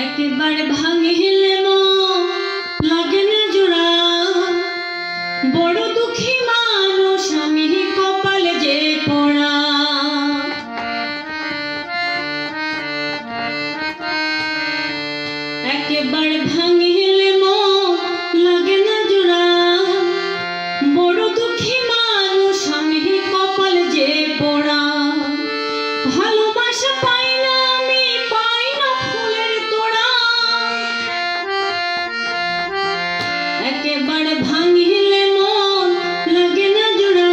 একবার ভাঙিলে লাগে না জোড়া, বড় দুঃখী মানুষ আমি কপালে যে পড়া। একবার ভাঙিলে লাগে না জোড়া, বড় দুঃখী মানুষ আমি কপালে যে পড়া। ভালোবাসা পাই না আমি, পাই না ফুলের তোড়া। একেবারে ভাঙিলে লাগে না জোড়া,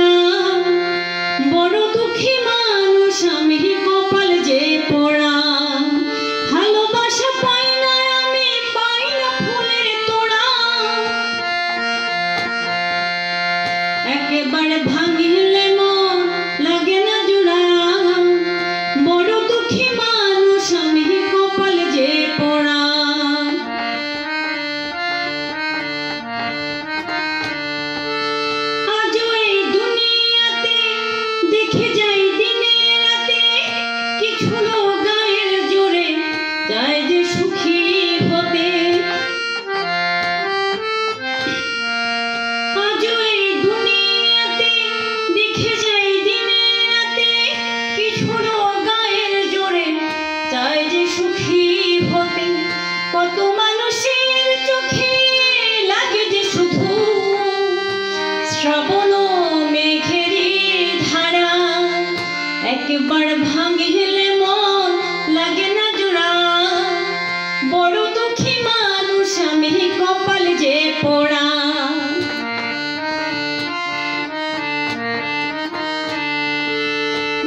বড় দুঃখী মানুষ আমি কপাল যে পড়া। ভালোবাসা পাই না আমি, পাই না ফুলের তোড়া। একেবারে ভাঙিলে লাগে না জোড়া, বড় দুঃখী মানুষ আমি কপাল যে পড়া। আজ এই দুনিয়াতে দেখে যাই দিনে রাতে, কিছু লোক গায়ের জোরে চায় যে সুখী হতে। আজ এই দুনিয়াতে দেখে যাই দিনে রাতে, কিছু লোক গায়ের জোরে চায় যে সুখী হতে। কত মানুষের চোখে লাগে যে শুধু শ্রাবণ মেঘেরই ধারা। একবার ভাঙিলে লাগে না জোড়া, বড় দুঃখী মানুষ আমি কপাল যে পড়া।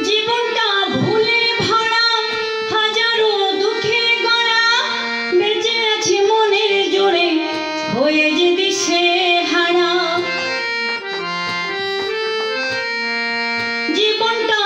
জীবনটা ভুলে ভরা, হাজারো দুঃখে গড়া, বেঁচে আছি মনের জোরে হয়ে যে দিশে হারা। জীবনটা